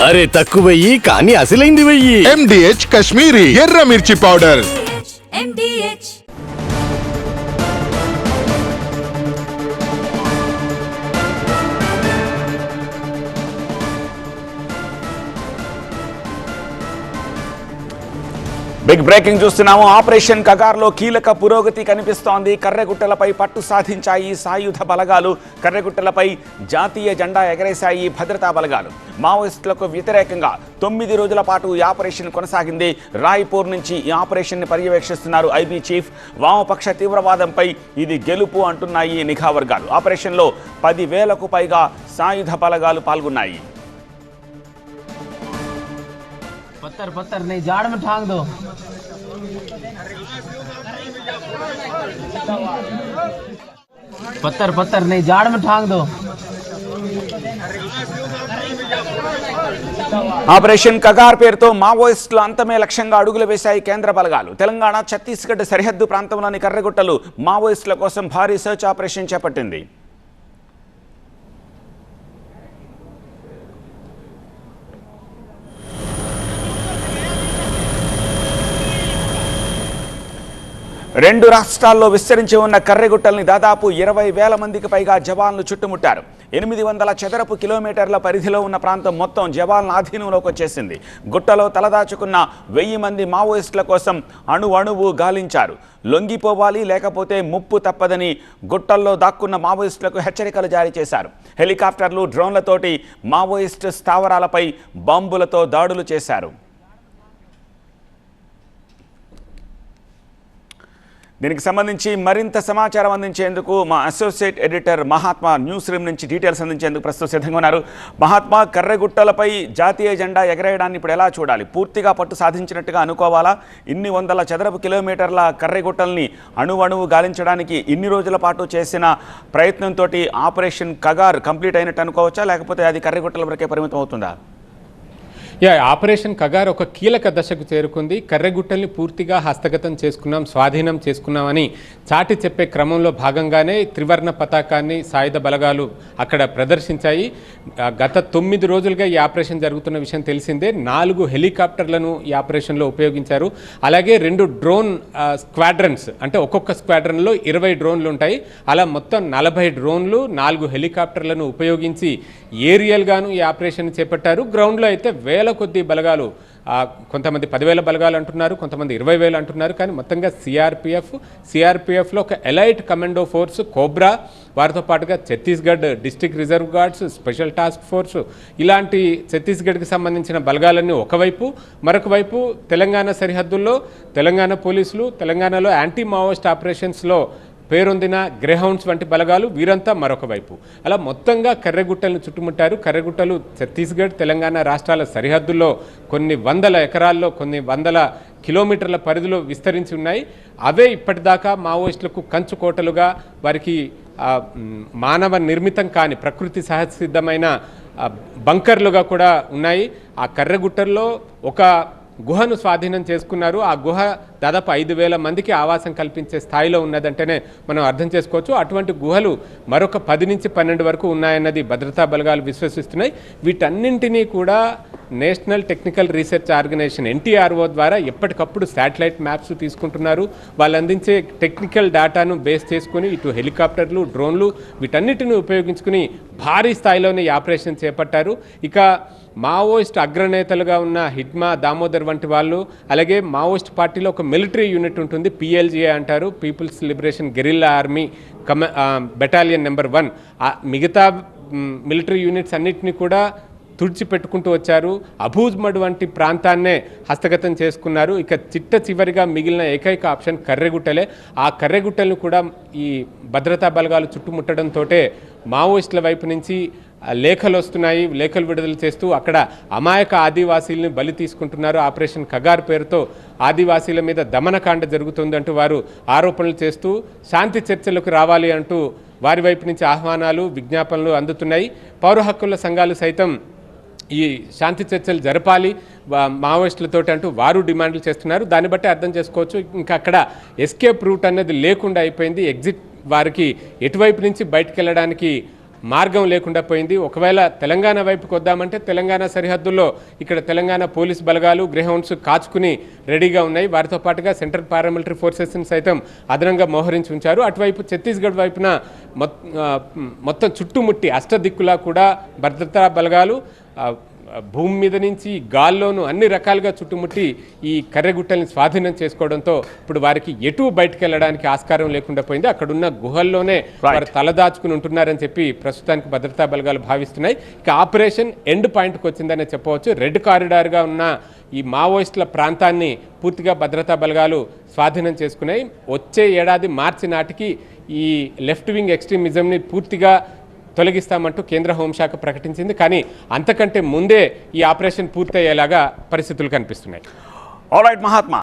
అరే తక్కువ వెయ్యి కానీ అసలైంది వెయ్యి. MDH కాశ్మీరీ ఎర్ర మిర్చి పౌడర్. MDH బిగ్ బ్రేకింగ్ చూస్తున్నాము. ఆపరేషన్ కగార్లో కీలక పురోగతి కనిపిస్తోంది. కర్రెగుట్టలపై పట్టు సాధించాయి సాయుధ బలగాలు. కర్రెగుట్టలపై జాతీయ జెండా ఎగరేశాయి భద్రతా బలగాలు. మావోయిస్టులకు వ్యతిరేకంగా 9 రోజుల పాటు ఈ ఆపరేషన్ కొనసాగింది. రాయ్పూర్ నుంచి ఈ ఆపరేషన్ ని పర్యవేక్షిస్తున్నారు ఐబీ చీఫ్. వామపక్ష తీవ్రవాదంపై ఇది గెలుపు అంటున్నాయి నిఘా వర్గాలు. ఆపరేషన్లో 10,000కు పైగా సాయుధ బలగాలు పాల్గొన్నాయి. पत्थर पत्थर नहीं झाड़ में ठांग दो. पत्थर पत्थर नहीं झाड़ में ठांग दो. ఆపరేషన్ కగార్ పేరుతో మావోయిస్టుల అంతమే లక్ష్యంగా అడుగులు వేశాయి కేంద్ర బలగాలు. తెలంగాణ ఛత్తీస్గఢ్ సరిహద్దు ప్రాంతంలోని కర్రెగుట్టలు మావోయిస్టుల కోసం భారీ సర్చ్ ఆపరేషన్ చేపట్టింది. రెండు రాష్ట్రాల్లో విస్తరించి ఉన్న కర్రెగుట్టల్ని దాదాపు 20,000 మందికి పైగా జవాన్లు చుట్టుముట్టారు. 800 చదరపు కిలోమీటర్ల పరిధిలో ఉన్న ప్రాంతం మొత్తం జవాన్ల ఆధీనంలోకి వచ్చేసింది. గుట్టలో తలదాచుకున్న 1000 మంది మావోయిస్టుల కోసం అణువు గాలించారు. లొంగిపోవాలి లేకపోతే ముప్పు తప్పదని గుట్టల్లో దాక్కున్న మావోయిస్టులకు హెచ్చరికలు జారీ చేశారు. హెలికాప్టర్లు, డ్రోన్లతోటి మావోయిస్టు స్థావరాలపై బాంబులతో దాడులు చేశారు. దీనికి సంబంధించి మరింత సమాచారం అందించేందుకు మా associate editor Mahatma news room నుంచి డీటెయిల్స్ అందించేందుకు ప్రస్తుతం సిద్ధంగా ఉన్నారు. మహాత్మా, కర్రెగుట్టలపై జాతీయ జెండా ఎగరేయడాన్ని ఇప్పుడు ఎలా చూడాలి? పూర్తిగా పట్టు సాధించినట్టుగా అనుకోవాలా? ఇన్ని వందల చదరపు కిలోమీటర్ల కర్రెగుట్టల్ని అణువు గాలించడానికి ఇన్ని రోజుల పాటు చేసిన ప్రయత్నంతో ఆపరేషన్ కగార్ కంప్లీట్ అయినట్టు అనుకోవచ్చా, లేకపోతే అది కర్రెగుట్టల వరకే పరిమితం అవుతుందా? ఆపరేషన్ కగార్ ఒక కీలక దశకు చేరుకుంది. కర్రెగుట్టల్ని పూర్తిగా హస్తగతం చేసుకున్నాం, స్వాధీనం చేసుకున్నామని చాటి చెప్పే క్రమంలో భాగంగానే త్రివర్ణ పతాకాన్ని సాయుధ బలగాలు అక్కడ ప్రదర్శించాయి. గత 9 రోజులుగా ఈ ఆపరేషన్ జరుగుతున్న విషయం తెలిసిందే. 4 హెలికాప్టర్లను ఈ ఆపరేషన్లో ఉపయోగించారు. అలాగే 2 డ్రోన్ స్క్వాడ్రన్స్, అంటే ఒక్కొక్క స్క్వాడ్రన్లో 20 డ్రోన్లు ఉంటాయి. అలా మొత్తం 40 డ్రోన్లు, 4 హెలికాప్టర్లను ఉపయోగించి ఏరియల్గాను ఈ ఆపరేషన్ చేపట్టారు. గ్రౌండ్లో అయితే వేల కొద్ది బలగాలు, కొంతమంది 10,000 బలగాలు అంటున్నారు, కొంతమంది 20,000 అంటున్నారు. కానీ మొత్తంగా సిఆర్పిఎఫ్లో ఒక ఎలైట్ కమాండో ఫోర్స్ కోబ్రా, వారితో పాటుగా Chhattisgarh district reserve guards, special task force, ఇలాంటి ఛత్తీస్గఢ్కి సంబంధించిన బలగాలన్నీ ఒకవైపు, మరొక వైపు తెలంగాణ సరిహద్దుల్లో తెలంగాణ పోలీసులు, తెలంగాణలో యాంటీ మావోయిస్ట్ ఆపరేషన్స్లో పేరొందిన గ్రేహౌండ్స్ వంటి బలగాలు, వీరంతా మరొక వైపు. అలా మొత్తంగా కర్రెగుట్టలను చుట్టుముట్టారు. కర్రెగుట్టలు ఛత్తీస్గఢ్, తెలంగాణ రాష్ట్రాల సరిహద్దుల్లో కొన్ని వందల ఎకరాల్లో, కొన్ని వందల కిలోమీటర్ల పరిధిలో విస్తరించి ఉన్నాయి. అవే ఇప్పటిదాకా మావోయిస్టులకు కంచుకోటలుగా, వారికి మానవ నిర్మితం కాని ప్రకృతి సహసిద్ధమైన బంకర్లుగా కూడా ఉన్నాయి. ఆ కర్రెగుట్టల్లో ఒక గుహను స్వాధీనం చేసుకున్నారు. ఆ గుహ దాదాపు 5,000 మందికి ఆవాసం కల్పించే స్థాయిలో ఉన్నదంటేనే మనం అర్థం చేసుకోవచ్చు. అటువంటి గుహలు మరొక 10 నుంచి 12 వరకు ఉన్నాయన్నది భద్రతా బలగాలు విశ్వసిస్తున్నాయి. వీటన్నింటినీ కూడా national technical research organisation NTRO ద్వారా ఎప్పటికప్పుడు శాటిలైట్ మ్యాప్స్ తీసుకుంటున్నారు. వాళ్ళు అందించే టెక్నికల్ డేటాను బేస్ చేసుకుని ఇటు హెలికాప్టర్లు, డ్రోన్లు వీటన్నిటిని ఉపయోగించుకుని భారీ స్థాయిలోనే ఈ ఆపరేషన్ చేపట్టారు. ఇక మావోయిస్ట్ అగ్రనేతలుగా ఉన్న హిడ్మా దామోదర్ వంటి వాళ్ళు, అలాగే మావోయిస్ట్ పార్టీలో ఒక మిలిటరీ యూనిట్ ఉంటుంది, PLGA అంటారు, people's liberation guerrilla army battalion number 1. మిగతా మిలిటరీ యూనిట్స్ అన్నిటినీ కూడా తుడిచిపెట్టుకుంటూ వచ్చారు. అబూజ్మడ్ వంటి ప్రాంతాన్నే హస్తగతం చేసుకున్నారు. ఇక చివరిగా మిగిలిన ఏకైక ఆప్షన్ కర్రెగుట్టలే. ఆ కర్రెగుట్టలను కూడా ఈ భద్రతా బలగాలు చుట్టుముట్టడంతో మావోయిస్టుల వైపు నుంచి లేఖలు వస్తున్నాయి. లేఖలు విడుదల చేస్తూ అక్కడ అమాయక ఆదివాసీలను బలి తీసుకుంటున్నారు. ఆపరేషన్ కగార్ పేరుతో ఆదివాసీల మీద దమనకాండ జరుగుతుందంటూ వారు ఆరోపణలు చేస్తూ శాంతి చర్చలకు రావాలి అంటూ వారి వైపు నుంచి ఆహ్వానాలు, విజ్ఞాపనలు అందుతున్నాయి. పౌర హక్కుల సంఘాలు సైతం ఈ శాంతి చర్చలు జరపాలి మావోయిస్టులతోటి అంటూ వారు డిమాండ్లు చేస్తున్నారు. దాన్ని బట్టి అర్థం చేసుకోవచ్చు ఇంకా అక్కడ ఎస్కేప్ రూట్ అనేది లేకుండా అయిపోయింది. ఎగ్జిట్ వారికి ఎటువైపు నుంచి బయటకు వెళ్ళడానికి మార్గం లేకుండా పోయింది. ఒకవేళ తెలంగాణ వైపుకి వద్దామంటే తెలంగాణ సరిహద్దుల్లో ఇక్కడ తెలంగాణ పోలీస్ బలగాలు గ్రేహౌండ్స్ కాచుకుని రెడీగా ఉన్నాయి. వారితో పాటుగా సెంట్రల్ పారామిలిటరీ ఫోర్సెస్ని సైతం అదనంగా మోహరించి ఉంచారు. అటువైపు ఛత్తీస్గఢ్ వైపున మొత్తం చుట్టుముట్టి అష్టదిక్కులా కూడా భద్రతా బలగాలు భూమి మీద నుంచి గాల్లోనూ అన్ని రకాలుగా చుట్టుముట్టి ఈ కర్రెగుట్టల్ని స్వాధీనం చేసుకోవడంతో ఇప్పుడు వారికి ఎటు బయటకు వెళ్ళడానికి ఆస్కారం లేకుండా పోయింది. అక్కడున్న గుహల్లోనే వారు తలదాచుకుని ఉంటున్నారని చెప్పి ప్రస్తుతానికి భద్రతా బలగాలు భావిస్తున్నాయి. ఇక ఆపరేషన్ ఎండ్ పాయింట్కి వచ్చిందనే చెప్పవచ్చు. రెడ్ కారిడార్గా ఉన్న ఈ మావోయిస్టుల ప్రాంతాన్ని పూర్తిగా భద్రతా బలగాలు స్వాధీనం చేసుకున్నాయి. వచ్చే ఏడాది మార్చి నాటికి ఈ లెఫ్ట్ వింగ్ ఎక్స్ట్రీమిజంని పూర్తిగా తొలగిస్తామంటూ కేంద్ర హోంశాఖ ప్రకటించింది. కానీ అంతకంటే ముందే ఈ ఆపరేషన్ పూర్తయ్యేలాగా పరిస్థితులు కనిపిస్తున్నాయి. All right Mahatma.